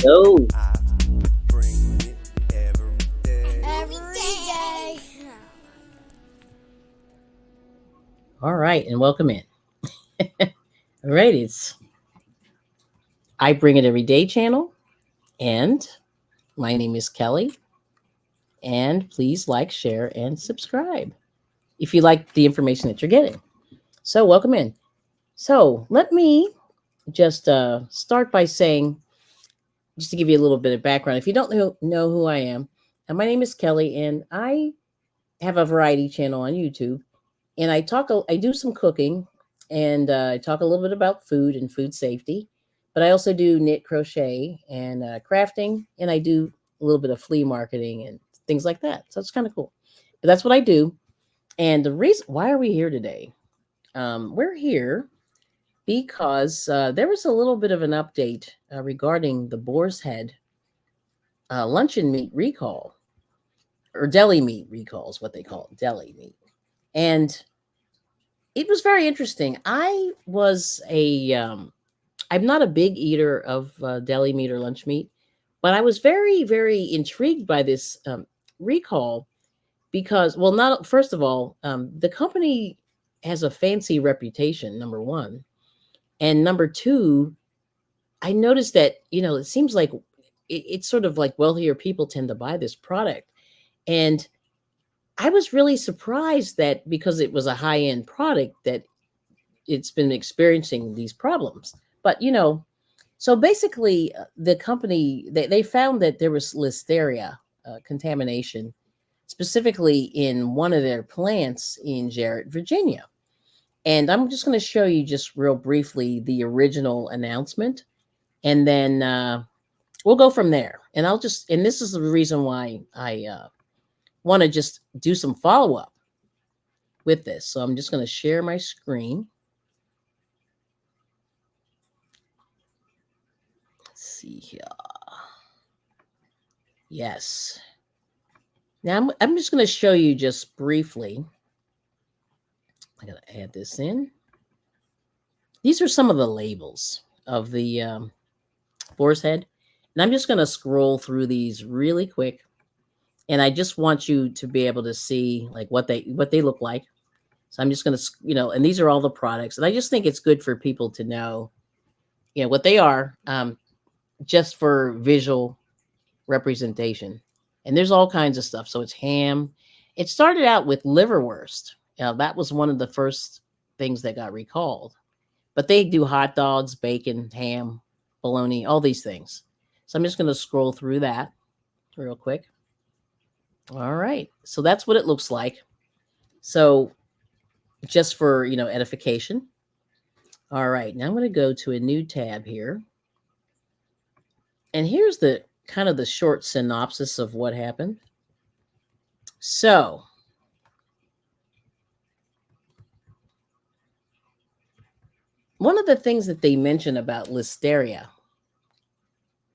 Yo. I bring it every day. Every day. All right, and welcome in. All right, it's I Bring It Every Day channel, and my name is Kelly. And please like, share, and subscribe if you like the information that you're getting. So, welcome in. So, let me just start by saying, just to give you a little bit of background, if you don't know who I am, my name is Kelly, and I have a variety channel on YouTube, and I do some cooking, and I talk a little bit about food and food safety, but I also do knit, crochet, and crafting, and I do a little bit of flea marketing and things like that. So it's kind of cool. But that's what I do. And the reason why are we here today? We're here because there was a little bit of an update regarding the boar's head luncheon meat recall, or deli meat recall is what they call it, deli meat. And it was very interesting. I'm not a big eater of deli meat or lunch meat, but I was very, very intrigued by this recall because, well, not first of all, the company has a fancy reputation, number one. And number two, I noticed that, it seems like it's sort of like wealthier people tend to buy this product. And I was really surprised that because it was a high end product, that it's been experiencing these problems. But so basically, the company they found that there was listeria contamination, specifically in one of their plants in Jarrett, Virginia. And I'm just going to show you just real briefly the original announcement, and then we'll go from there. And this is the reason why I want to just do some follow up with this. So I'm just going to share my screen. See here. Yes. Now I'm just going to show you just briefly. I got to add this in. These are some of the labels of the boar's head. And I'm just going to scroll through these really quick. And I just want you to be able to see like what they look like. So I'm just going to, and these are all the products. And I just think it's good for people to know, what they are. Just for visual representation. And there's all kinds of stuff. So it's ham. It started out with liverwurst. That was one of the first things that got recalled. But they do hot dogs, bacon, ham, bologna, all these things. So I'm just going to scroll through that real quick. All right. So that's what it looks like. So just for, edification. All right. Now I'm going to go to a new tab here. And here's the kind of the short synopsis of what happened. So, one of the things that they mention about listeria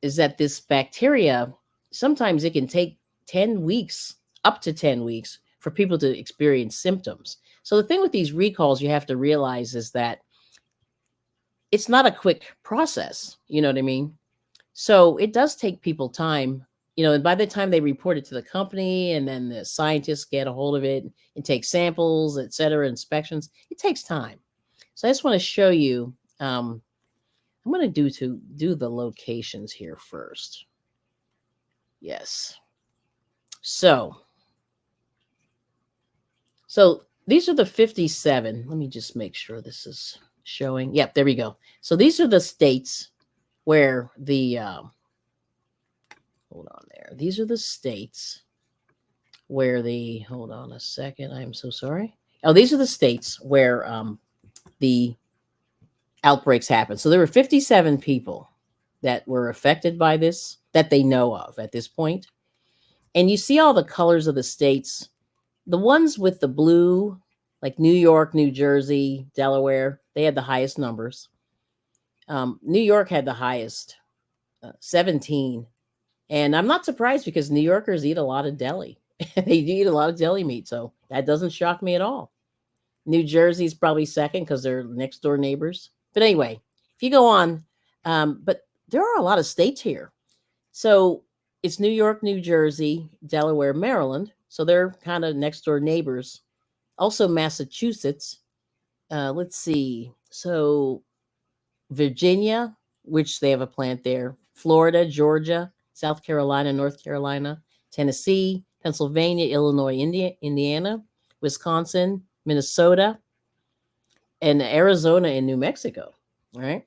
is that this bacteria, sometimes it can take 10 weeks, up to 10 weeks, for people to experience symptoms. So the thing with these recalls you have to realize is that it's not a quick process. You know what I mean? So it does take people time, and by the time they report it to the company and then the scientists get a hold of it and take samples, et cetera, inspections, it takes time. So I just want to show you, I'm going to do the locations here first. Yes. So these are the 57. Let me just make sure this is showing. Yep, there we go. So these are the states where the hold on there. These are the states where the hold on a second. I'm so sorry. Oh, these are the states where the outbreaks happen. So there were 57 people that were affected by this that they know of at this point. And you see all the colors of the states. The ones with the blue, like New York, New Jersey, Delaware, they had the highest numbers. New York had the highest, 17. And I'm not surprised because New Yorkers eat a lot of deli. They eat a lot of deli meat. So that doesn't shock me at all. New Jersey's probably second because they're next door neighbors. But anyway, if you go on, but there are a lot of states here. So it's New York, New Jersey, Delaware, Maryland. So they're kind of next door neighbors. Also Massachusetts. Let's see. So Virginia, which they have a plant there, Florida, Georgia, South Carolina, North Carolina, Tennessee, Pennsylvania, Illinois, Indiana, Wisconsin, Minnesota, and Arizona and New Mexico. All right.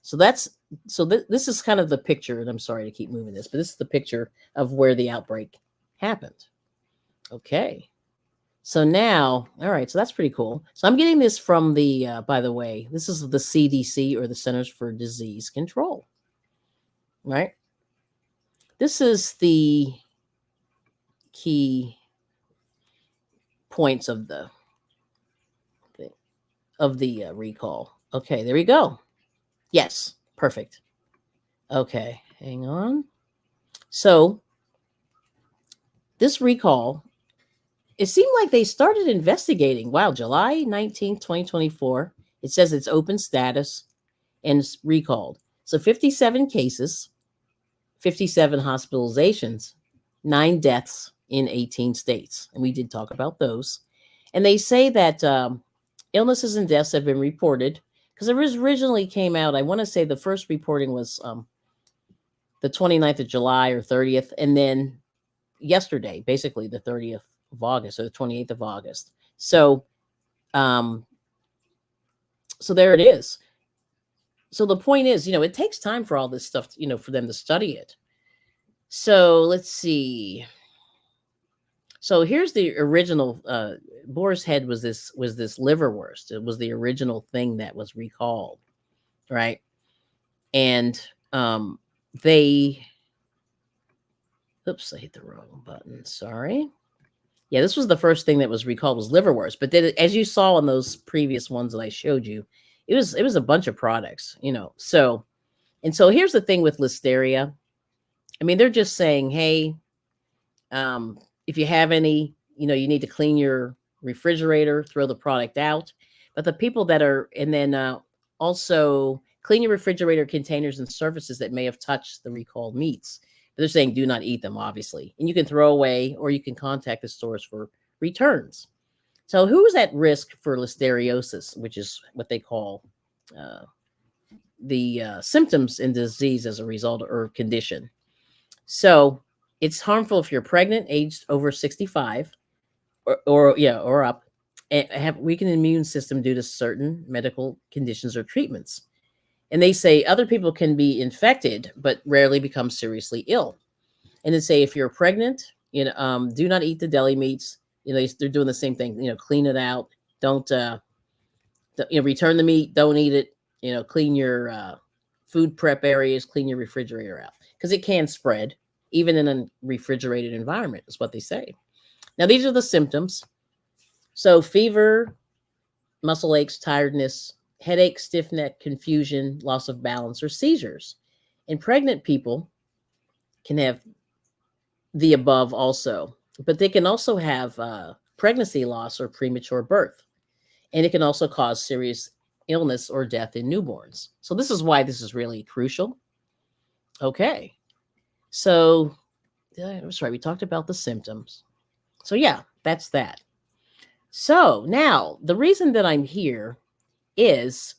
So this is kind of the picture, and I'm sorry to keep moving this, but this is the picture of where the outbreak happened. Okay. So now, all right, so that's pretty cool. So I'm getting this from by the way, this is the CDC, or the Centers for Disease Control, right? This is the key points of the recall. Okay, there we go. Yes, perfect. Okay, hang on. So this recall, it seemed like they started investigating. Wow, July 19th, 2024. It says it's open status and it's recalled. So 57 cases, 57 hospitalizations, 9 deaths in 18 states. And we did talk about those. And they say that illnesses and deaths have been reported because it was originally came out. I want to say the first reporting was the 29th of July or 30th. And then yesterday, basically the 30th of August or the 28th of August. So, so there it is. So the point is, it takes time for all this stuff, for them to study it. So let's see. So here's the original. Boar's head was this liverwurst. It was the original thing that was recalled, right? And they. Oops, I hit the wrong button. Sorry. Yeah, this was the first thing that was recalled was liverwurst. But then, as you saw in those previous ones that I showed you, it was a bunch of products, So, and so here's the thing with listeria. I mean, they're just saying, hey, if you have any, you need to clean your refrigerator, throw the product out. But the people that are, and then also clean your refrigerator containers and surfaces that may have touched the recalled meats. But they're saying do not eat them, obviously. And you can throw away, or you can contact the stores for returns. So who's at risk for listeriosis, which is what they call the symptoms and disease as a result or condition? So it's harmful if you're pregnant, aged over 65, or up, and have weakened immune system due to certain medical conditions or treatments. And they say other people can be infected, but rarely become seriously ill. And they say if you're pregnant, do not eat the deli meats. They're doing the same thing. Clean it out. Don't return the meat. Don't eat it. Clean your food prep areas. Clean your refrigerator out because it can spread even in a refrigerated environment. Is what they say. Now these are the symptoms. So fever, muscle aches, tiredness, headache, stiff neck, confusion, loss of balance, or seizures. And pregnant people can have the above also, but they can also have pregnancy loss or premature birth. And it can also cause serious illness or death in newborns. So this is why this is really crucial. Okay. So that's right. We talked about the symptoms. So yeah, that's that. So now the reason that I'm here is,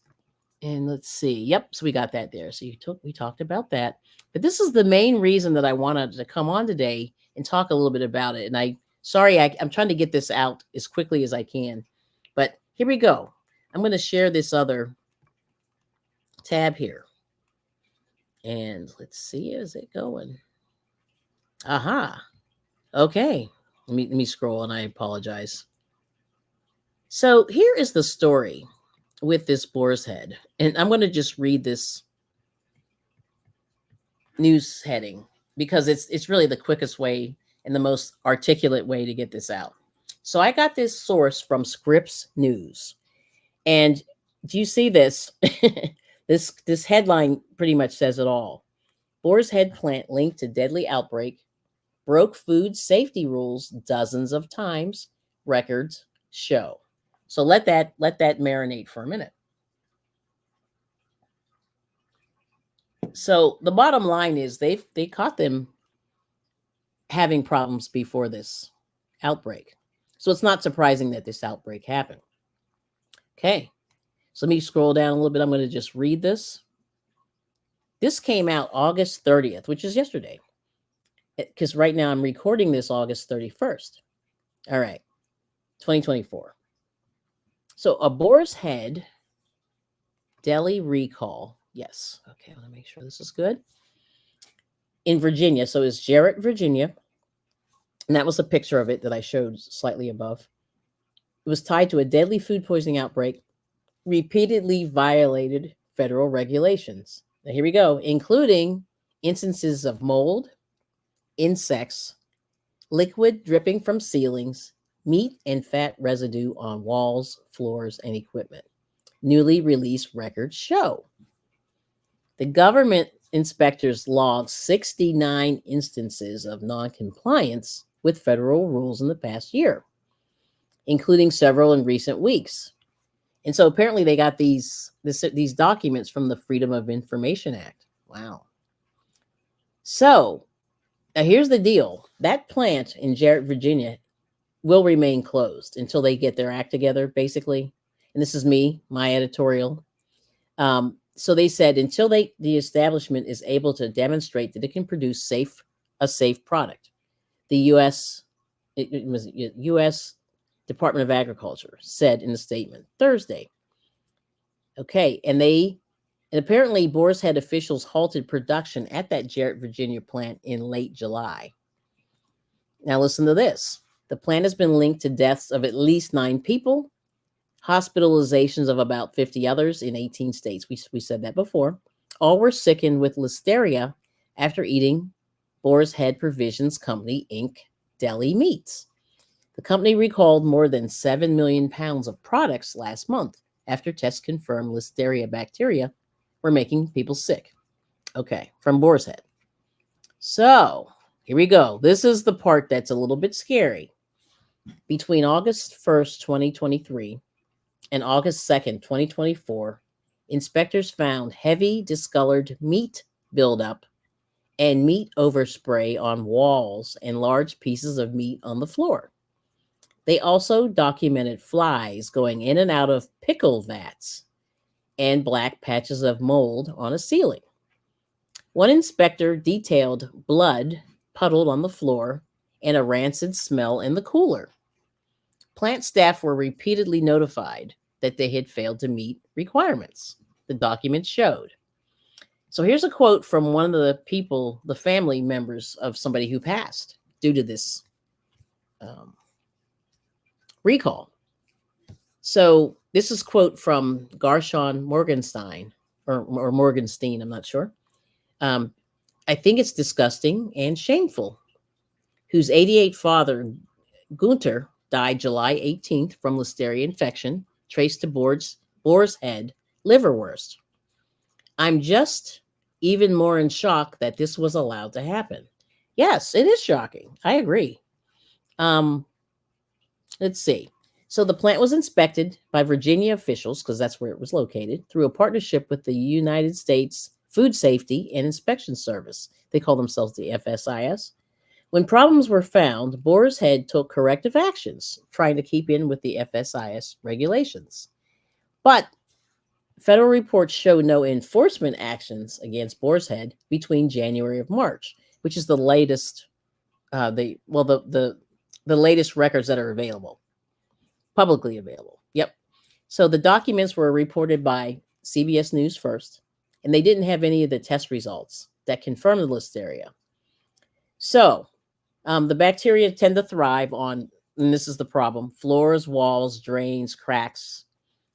and let's see. Yep. So we got that there. So we talked about that. But this is the main reason that I wanted to come on today and talk a little bit about it. And I'm trying to get this out as quickly as I can. But here we go. I'm going to share this other tab here. And let's see, is it going? Aha. Okay. Let me scroll, and I apologize. So here is the story with this boar's head. And I'm going to just read this news heading because it's really the quickest way and the most articulate way to get this out. So I got this source from Scripps News. And do you see this? This headline pretty much says it all. Boar's head plant linked to deadly outbreak, broke food safety rules dozens of times, records show. So let that marinate for a minute. So the bottom line is they caught them having problems before this outbreak. So it's not surprising that this outbreak happened. Okay. So let me scroll down a little bit. I'm going to just read this. This came out August 30th, which is yesterday. Because right now I'm recording this August 31st. All right. 2024. So a boar's head deli recall. Yes. Okay. I want to make sure this is good. In Virginia. So it's Jarrett, Virginia. And that was a picture of it that I showed slightly above. It was tied to a deadly food poisoning outbreak, repeatedly violated federal regulations. Now, here we go, including instances of mold, insects, liquid dripping from ceilings, meat and fat residue on walls, floors, and equipment. Newly released records show. The government inspectors logged 69 instances of noncompliance with federal rules in the past year, including several in recent weeks. And so apparently they got these documents from the Freedom of Information Act. Wow. So now here's the deal. That plant in Jarrett, Virginia will remain closed until they get their act together, basically. And this is me, my editorial. So they said until the establishment is able to demonstrate that it can produce a safe product. The U.S. Department of Agriculture said in a statement Thursday. Okay, and apparently Boar's Head officials halted production at that Jarrett, Virginia plant in late July. Now listen to this. The plant has been linked to deaths of at least 9 people, hospitalizations of about 50 others in 18 states. We said that before. All were sickened with listeria after eating Boar's Head Provisions Company, Inc. deli meats. The company recalled more than 7 million pounds of products last month after tests confirmed listeria bacteria were making people sick. Okay, from Boar's Head. So here we go. This is the part that's a little bit scary. Between August 1st, 2023 and August 2nd, 2024, inspectors found heavy discolored meat buildup and meat overspray on walls and large pieces of meat on the floor. They also documented flies going in and out of pickle vats and black patches of mold on a ceiling. One inspector detailed blood puddled on the floor and a rancid smell in the cooler. Plant staff were repeatedly notified that they had failed to meet requirements, the documents showed. So here's a quote from one of the people, the family members of somebody who passed due to this recall. So this is a quote from Gershon Morgenstein or Morgenstein, I'm not sure. I think it's disgusting and shameful. Whose 88 father, Gunter, died July 18th from listeria infection traced to Boar's Head liverwurst. I'm just even more in shock that this was allowed to happen. Yes, it is shocking. I agree. Let's see. So the plant was inspected by Virginia officials, because that's where it was located, through a partnership with the United States Food Safety and Inspection Service. They call themselves the FSIS. When problems were found, Boar's Head took corrective actions, trying to keep in with the FSIS regulations. But federal reports show no enforcement actions against Boar's Head between January of March, which is the latest, the latest records that are available, publicly available. Yep. So the documents were reported by CBS News first, and they didn't have any of the test results that confirmed the listeria. So the bacteria tend to thrive on, and this is the problem, floors, walls, drains, cracks,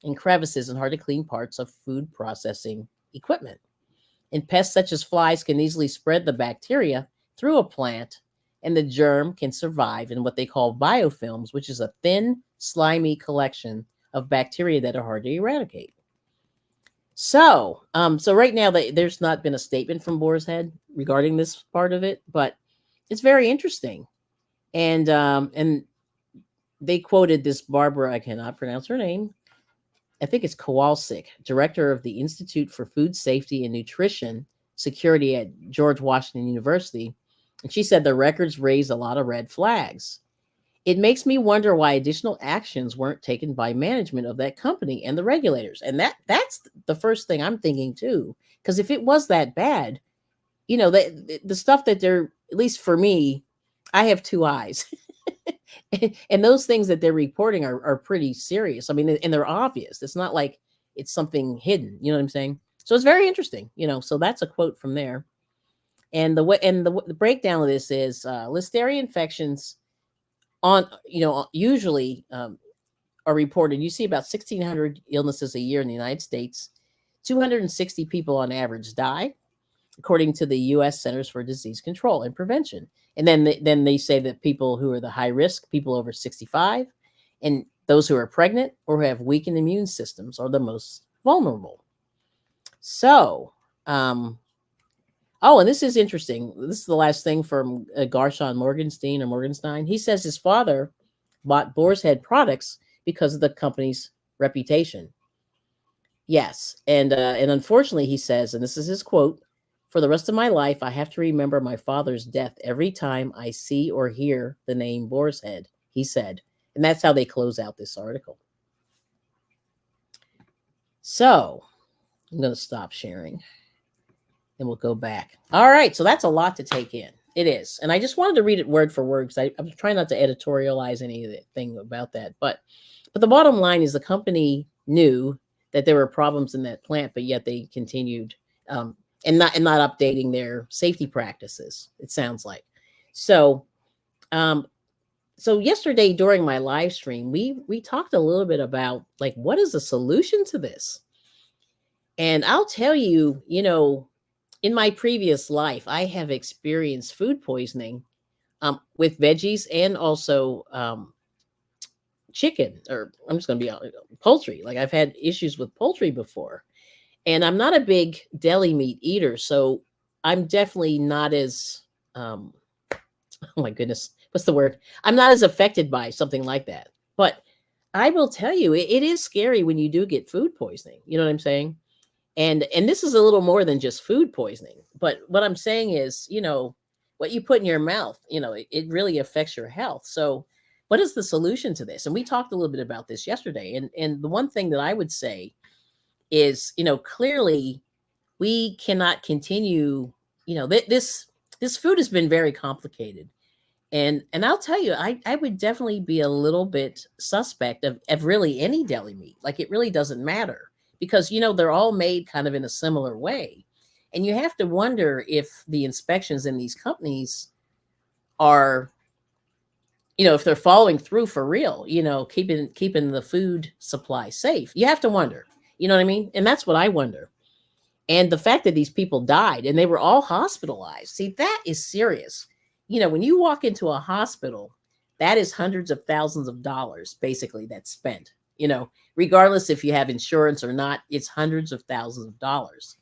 and crevices and hard to clean parts of food processing equipment. And pests such as flies can easily spread the bacteria through a plant, and the germ can survive in what they call biofilms, which is a thin, slimy collection of bacteria that are hard to eradicate. So right now there's not been a statement from Boar's Head regarding this part of it, but it's very interesting. And they quoted this Barbara, I cannot pronounce her name, I think it's Kowalczyk, director of the Institute for Food Safety and Nutrition security at George Washington University. And she said the records raised a lot of red flags. It makes me wonder why additional actions weren't taken by management of that company and the regulators. And that's the first thing I'm thinking too. Because if it was that bad, the stuff that they're, at least for me, I have two eyes. And those things that they're reporting are pretty serious. I mean, and they're obvious. It's not like it's something hidden. You know what I'm saying? So it's very interesting. So that's a quote from there. And the breakdown of this is listeria infections on usually are reported. You see about 1,600 illnesses a year in the United States. 260 people on average die, according to the U.S. Centers for Disease Control and Prevention. And then they say that people who are the high risk, people over 65, and those who are pregnant or who have weakened immune systems are the most vulnerable. So, and this is interesting. This is the last thing from Garshawn Morgenstein. He says his father bought Boar's Head products because of the company's reputation. Yes, and unfortunately, he says, and this is his quote: "For the rest of my life, I have to remember my father's death every time I see or hear the name Boar's Head," he said. And that's how they close out this article. So I'm going to stop sharing and we'll go back. All right, so that's a lot to take in. It is. And I just wanted to read it word for word because I'm trying not to editorialize anything about that. But the bottom line is the company knew that there were problems in that plant, but yet they continued and not updating their safety practices, it sounds like. So yesterday during my live stream, we talked a little bit about like what is the solution to this? And I'll tell you, in my previous life, I have experienced food poisoning with veggies and also chicken, or I'm just going to be poultry. Like I've had issues with poultry before. And I'm not a big deli meat eater, so I'm definitely not as, oh my goodness, what's the word? I'm not as affected by something like that. But I will tell you, it is scary when you do get food poisoning. You know what I'm saying? And this is a little more than just food poisoning. But what I'm saying is, what you put in your mouth, it really affects your health. So what is the solution to this? And we talked a little bit about this yesterday. And the one thing that I would say is, clearly we cannot continue, this food has been very complicated. And I'll tell you, I would definitely be a little bit suspect of really any deli meat. Like it really doesn't matter because, they're all made kind of in a similar way. And you have to wonder if the inspections in these companies are, if they're following through for real, keeping the food supply safe. You have to wonder, you know what I mean? And that's what I wonder. And the fact that these people died and they were all hospitalized, see, that is serious. When you walk into a hospital, that is hundreds of thousands of dollars, basically, that's spent, regardless if you have insurance or not, it's hundreds of thousands of dollars.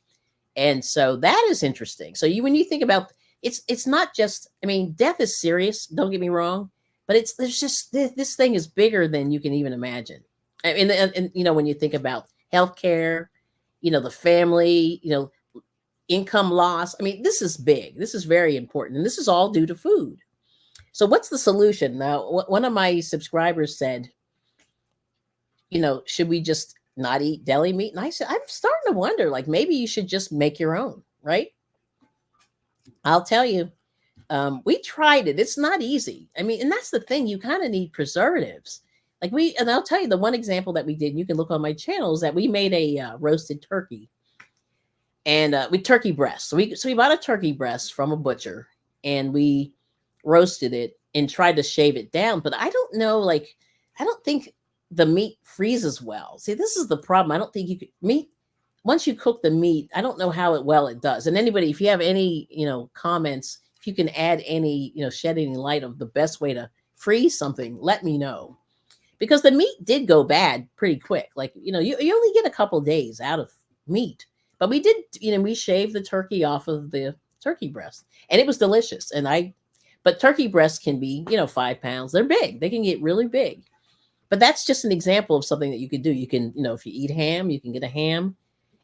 And so that is interesting. So when you think about it's not just, death is serious. Don't get me wrong, but there's just, this thing is bigger than you can even imagine. And when you think about healthcare, the family, income loss. This is big. This is very important. And this is all due to food. So what's the solution? Now, one of my subscribers said, should we just not eat deli meat? And I said, I'm starting to wonder, like maybe you should just make your own, right? I'll tell you, we tried it. It's not easy. And that's the thing. You kind of need preservatives. And I'll tell you the one example that we did, and you can look on my channel, is that we made a roasted turkey. And with turkey breast. So we bought a turkey breast from a butcher and we roasted it and tried to shave it down. But I don't know, I don't think the meat freezes well. See, this is the problem. I don't think you could once you cook the meat, I don't know how it does. And anybody, if you have any, comments, if you can add any, shed any light of the best way to freeze something, let me know. Because the meat did go bad pretty quick. You only get a couple days out of meat. But we did, we shaved the turkey off of the turkey breast and it was delicious. But turkey breasts can be, 5 pounds. They're big. They can get really big. But that's just an example of something that you could do. You can, if you eat ham, you can get a ham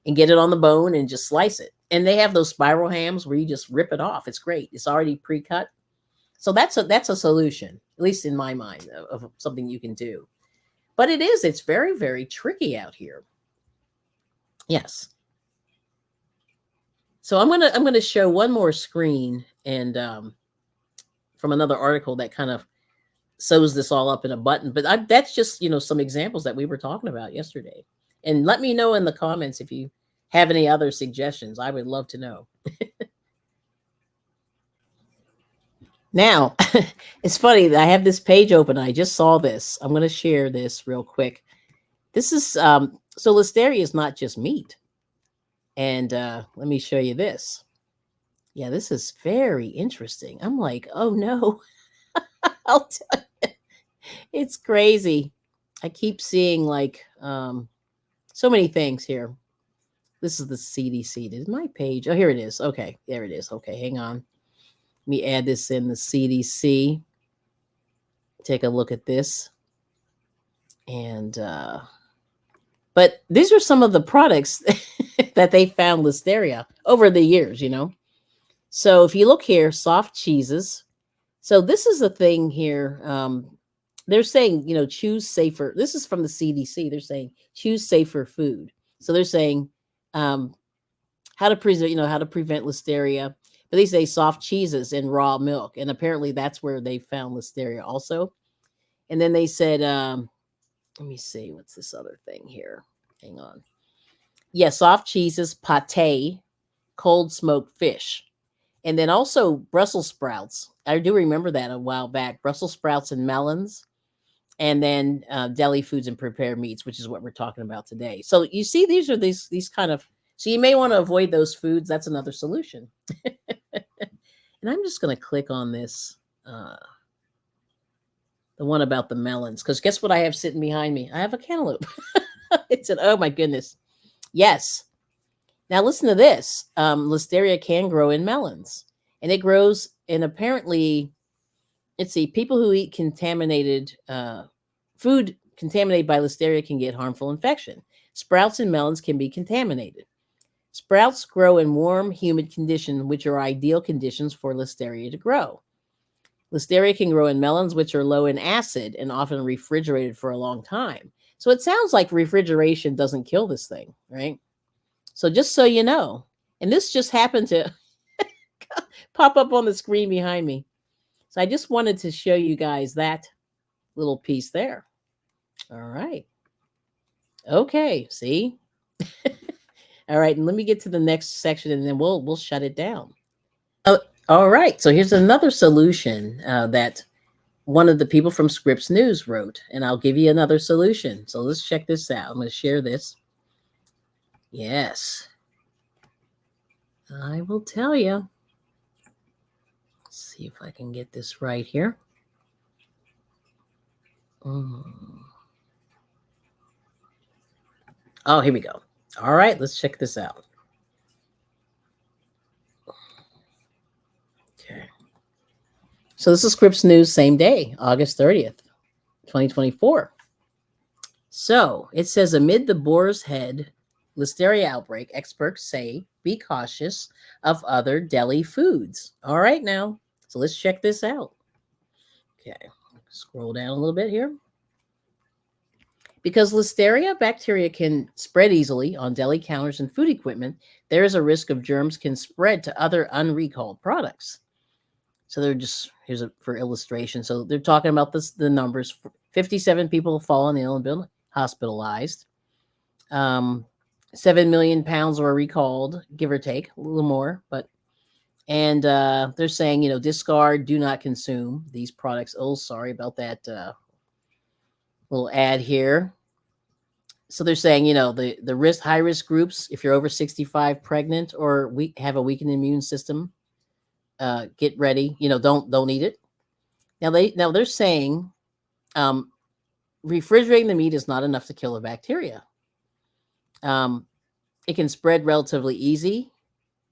and get it on the bone and just slice it. And they have those spiral hams where you just rip it off. It's great. It's already pre-cut. So that's a solution, at least in my mind, of something you can do. But it's very, very tricky out here. Yes. So I'm gonna show one more screen and from another article that kind of sews this all up in a button. But that's just some examples that we were talking about yesterday. And let me know in the comments if you have any other suggestions. I would love to know. Now, it's funny that I have this page open. I just saw this. I'm going to share this real quick. This is so listeria is not just meat. And let me show you this. Yeah, this is very interesting. I'm like, oh no, I'll tell you, it's crazy. I keep seeing like so many things here. This is the CDC. Did my page? Oh, here it is. Okay, there it is. Okay, hang on. Let me add this in the CDC. Take a look at this. And but these are some of the products that they found listeria over the years, So if you look here, soft cheeses. So this is the thing here. They're saying, choose safer. This is from the CDC. They're saying choose safer food. So they're saying how to prevent listeria. But they say soft cheeses and raw milk. And apparently that's where they found listeria also. And then they said, let me see, what's this other thing here? Hang on. Yeah, soft cheeses, pate, cold smoked fish. And then also Brussels sprouts. I do remember that a while back. Brussels sprouts and melons. And then deli foods and prepared meats, which is what we're talking about today. So you see, these are these kind of, so you may want to avoid those foods. That's another solution. And I'm just going to click on this, the one about the melons, because guess what I have sitting behind me? I have a cantaloupe. It's oh my goodness. Yes. Now listen to this. Listeria can grow in melons, and it grows in apparently, let's see, people who eat contaminated food contaminated by listeria can get harmful infection. Sprouts and melons can be contaminated. Sprouts grow in warm, humid conditions, which are ideal conditions for listeria to grow. Listeria can grow in melons, which are low in acid and often refrigerated for a long time. So it sounds like refrigeration doesn't kill this thing, right? So just so you know, and this just happened to pop up on the screen behind me. So I just wanted to show you guys that little piece there. All right. Okay, see? All right, and let me get to the next section and then we'll shut it down. Oh, all right. So here's another solution that one of the people from Scripps News wrote, and I'll give you another solution. So let's check this out. I'm going to share this. Yes. I will tell you. Let's see if I can get this right here. Oh, here we go. All right, let's check this out. Okay. So this is Scripps News, same day, August 30th, 2024. So it says, amid the boar's head listeria outbreak, experts say be cautious of other deli foods. All right, now, so let's check this out. Okay, scroll down a little bit here. Because listeria bacteria can spread easily on deli counters and food equipment, there is a risk of germs can spread to other unrecalled products. So they're just, here's for illustration. So they're talking about the numbers. 57 people have fallen ill and been hospitalized. 7 million pounds were recalled, give or take, a little more. And they're saying, discard, do not consume these products. Oh, sorry about that little ad here. So they're saying, the high risk groups, if you're over 65, pregnant, or have a weakened immune system, get ready. Don't eat it. Now they're saying, refrigerating the meat is not enough to kill a bacteria. It can spread relatively easy,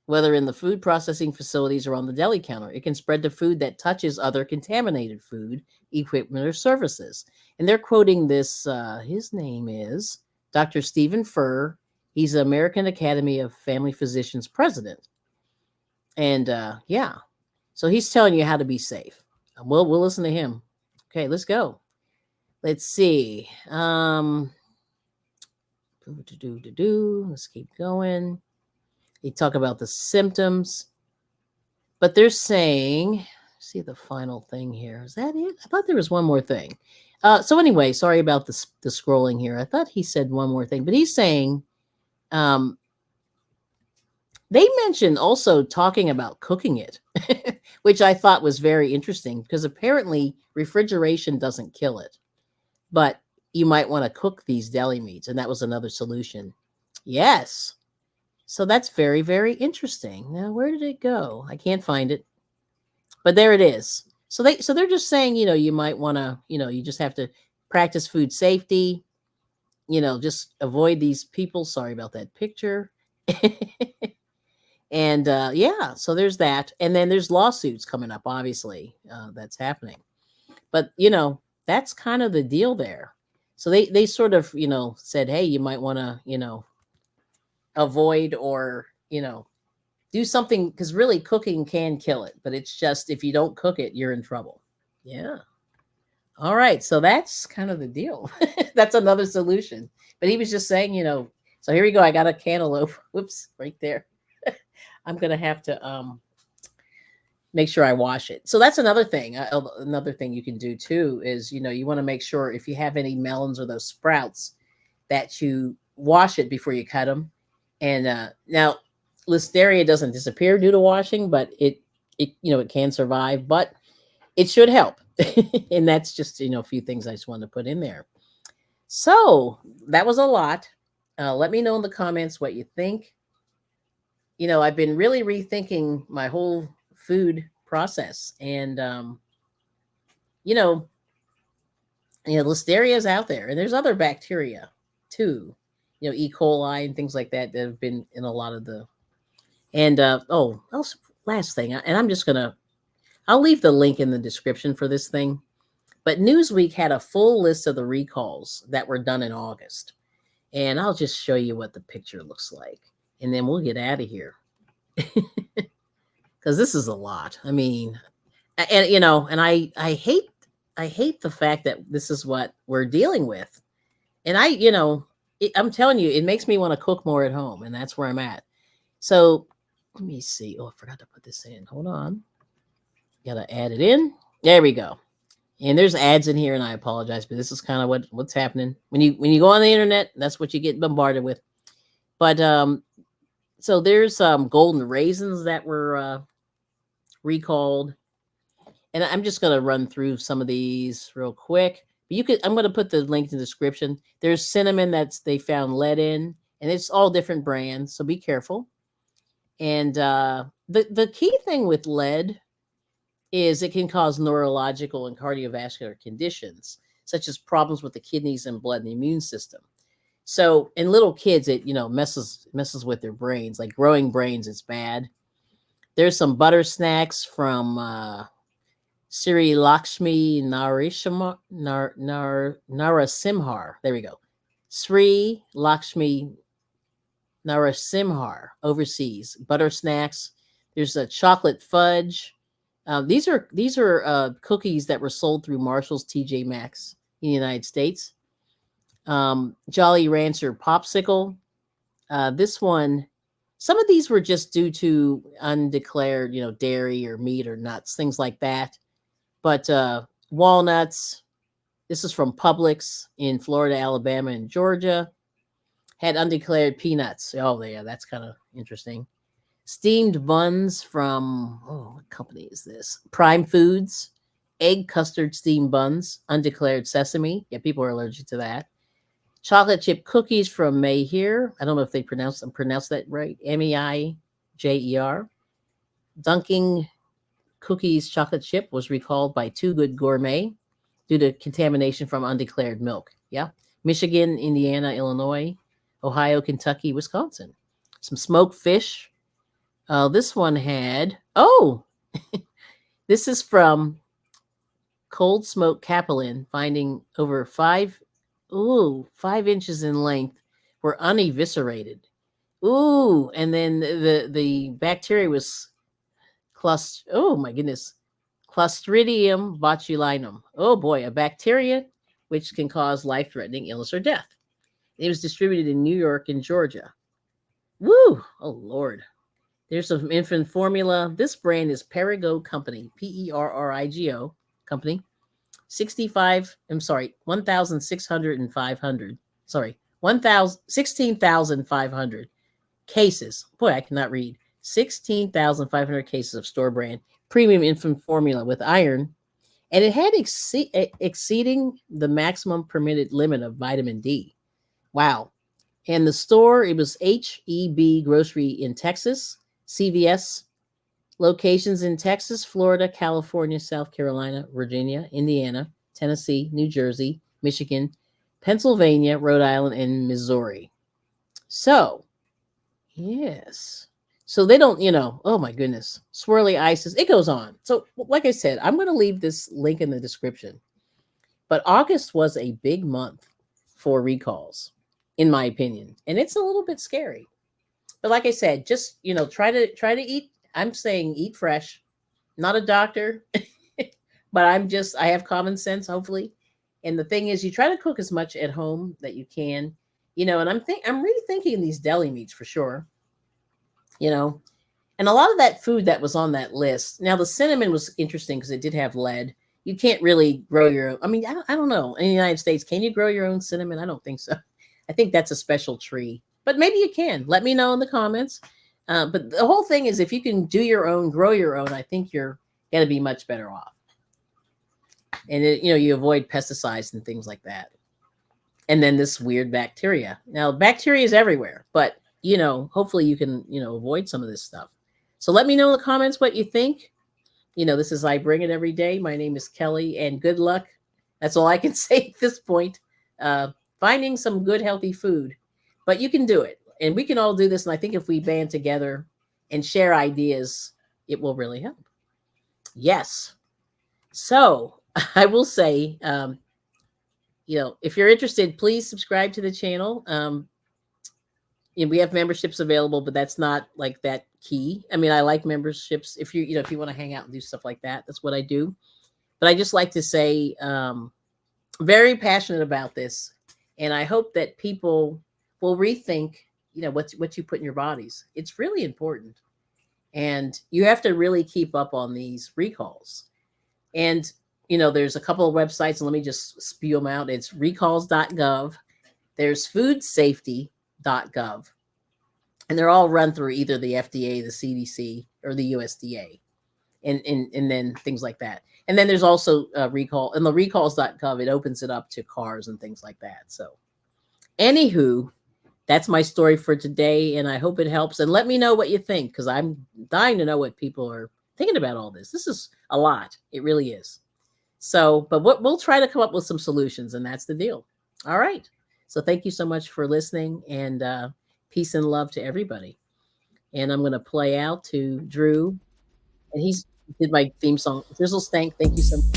whether in the food processing facilities or on the deli counter. It can spread to food that touches other contaminated food, equipment, or services. And they're quoting this, his name is Dr. Stephen Furr, He's the American Academy of Family Physicians president. And yeah, so he's telling you how to be safe. We'll listen to him. Okay, let's go. Let's see. Let's keep going. They talk about the symptoms, but they're saying, see the final thing here. Is that it? I thought there was one more thing. So anyway, sorry about the scrolling here. I thought he said one more thing, but he's saying um, they mentioned also talking about cooking it, which I thought was very interesting because apparently refrigeration doesn't kill it, but you might want to cook these deli meats, and that was another solution. Yes. So that's very, very interesting. Now, where did it go? I can't find it, but there it is. So they're just saying, you might want to, you just have to practice food safety, just avoid these people. Sorry about that picture. And yeah, so there's that. And then there's lawsuits coming up, obviously, that's happening. But, that's kind of the deal there. So they sort of, said, hey, you might want to, avoid or, do something because really cooking can kill it. But it's just if you don't cook it, you're in trouble. Yeah. All right. So that's kind of the deal. That's another solution. But he was just saying, so here we go. I got a cantaloupe. Whoops, right there. I'm gonna have to make sure I wash it. So that's another thing. Another thing you can do too is you want to make sure if you have any melons or those sprouts that you wash it before you cut them. And now listeria doesn't disappear due to washing, but it can survive, but it should help. And that's just a few things I just wanted to put in there. So that was a lot. Let me know in the comments what you think. I've been really rethinking my whole food process, and you know, listeria is out there, and there's other bacteria too. E. coli and things like that have been in a lot of the. And also, last thing, and I'll leave the link in the description for this thing. But Newsweek had a full list of the recalls that were done in August, and I'll just show you what the picture looks like, and then we'll get out of here. Because this is a lot. I mean, and I hate the fact that this is what we're dealing with, and I'm telling you, it makes me want to cook more at home, and that's where I'm at. So let me see. Oh, I forgot to put this in. Hold on. Gotta add it in. There we go. And there's ads in here, and I apologize, but this is kind of what's happening when you go on the internet. That's what you get bombarded with. But so there's golden raisins that were recalled, and I'm just gonna run through some of these real quick. But I'm gonna put the link in the description. There's cinnamon they found lead in, and it's all different brands, so be careful. And the key thing with lead is it can cause neurological and cardiovascular conditions, such as problems with the kidneys and blood and the immune system. So in little kids, it messes with their brains. Like growing brains, it's bad. There's some butter snacks from Sri Lakshmi Narasimhar. There we go. Sri Lakshmi Narasimhar overseas. Butter snacks. There's a chocolate fudge. These are cookies that were sold through Marshall's, TJ Maxx in the United States. Jolly Rancher popsicle. This one, some of these were just due to undeclared, dairy or meat or nuts, things like that. But walnuts. This is from Publix in Florida, Alabama, and Georgia. Had undeclared peanuts. Oh, yeah, that's kind of interesting. Steamed buns from, what company is this? Prime Foods. Egg custard steamed buns, undeclared sesame. Yeah, people are allergic to that. Chocolate chip cookies from Mayher. I don't know if they pronounce that right. Meijer. Dunking Cookies chocolate chip was recalled by Too Good Gourmet due to contamination from undeclared milk. Yeah. Michigan, Indiana, Illinois, Ohio, Kentucky, Wisconsin. Some smoked fish. This one had, this is from Cold Smoke Capelin, finding over 5 inches in length were uneviscerated. Ooh, and then the bacteria was oh my goodness, Clostridium botulinum. Oh boy, a bacteria which can cause life-threatening illness or death. It was distributed in New York and Georgia. Woo! Oh Lord. There's some infant formula. This brand is Perrigo Company, Perrigo Company. 65, I'm sorry, 1,600 and 500. Sorry, 16,500 cases. Boy, I cannot read. 16,500 cases of store brand premium infant formula with iron, and it had exceeding the maximum permitted limit of vitamin D. Wow. And the store, it was HEB Grocery in Texas, CVS locations in Texas, Florida, California, South Carolina, Virginia, Indiana, Tennessee, New Jersey, Michigan, Pennsylvania, Rhode Island, and Missouri. So, yes. So they don't, oh my goodness, swirly ices. It goes on. So, like I said, I'm going to leave this link in the description. But August was a big month for recalls, in my opinion. And it's a little bit scary. But like I said, just, try to eat. I'm saying eat fresh. Not a doctor, but I have common sense, hopefully. And the thing is, you try to cook as much at home that you can, and I'm rethinking these deli meats for sure, and a lot of that food that was on that list. Now the cinnamon was interesting because it did have lead. You can't really grow your own. I mean, I don't know. In the United States, can you grow your own cinnamon? I don't think so. I think that's a special tree, but maybe you can. Let me know in the comments. But the whole thing is, if you can do your own, grow your own, I think you're going to be much better off. And you avoid pesticides and things like that. And then this weird bacteria. Now, bacteria is everywhere, but hopefully you can avoid some of this stuff. So let me know in the comments what you think. This is I Bring It Every Day. My name is Kelly, and good luck. That's all I can say at this point. Finding some good, healthy food, but you can do it. And we can all do this. And I think if we band together and share ideas, it will really help. Yes. So I will say, if you're interested, please subscribe to the channel. We have memberships available, but that's not like that key. I mean, I like memberships. If if you want to hang out and do stuff like that, that's what I do. But I just like to say, very passionate about this. And I hope that people will rethink what you put in your bodies. It's really important. And you have to really keep up on these recalls. And, there's a couple of websites, and let me just spew them out. It's recalls.gov. There's foodsafety.gov. And they're all run through either the FDA, the CDC, or the USDA. And then things like that. And then there's also recall. And the recalls.gov, it opens it up to cars and things like that. So, anywho, that's my story for today, and I hope it helps. And let me know what you think, because I'm dying to know what people are thinking about all this. This is a lot. It really is. So, but we'll try to come up with some solutions, and that's the deal. All right. So thank you so much for listening, and peace and love to everybody. And I'm going to play out to Drew, and he did my theme song. Drizzle Stank, thank you so much.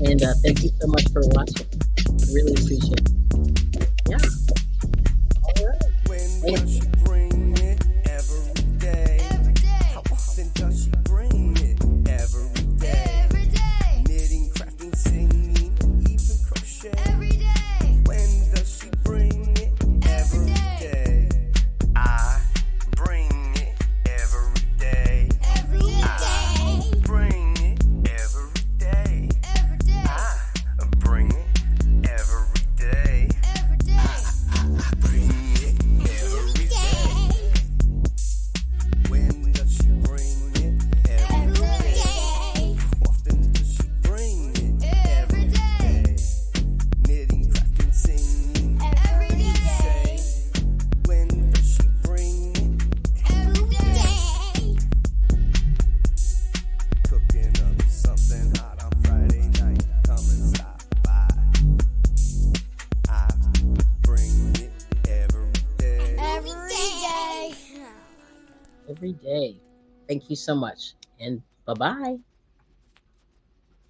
And thank you so much for watching. I really appreciate it. Yeah. When does she bring it? Every day. Every day. How often does she bring it? Every day. Every day. Knitting, crafting, singing, even crochet. Every day. When does she bring it? Every day. I bring it every day. Every day. I bring it every day. Every day. I bring it every day. Every day. I bring it every day. When does she bring it? Every day. How often does she bring it? Every day. Knitting, crafting, singing, every day. When does she bring it? Every day. Cooking up something hot on Friday night. Come and stop by. I bring it every day. Every day. Every day. Thank you so much. And bye-bye.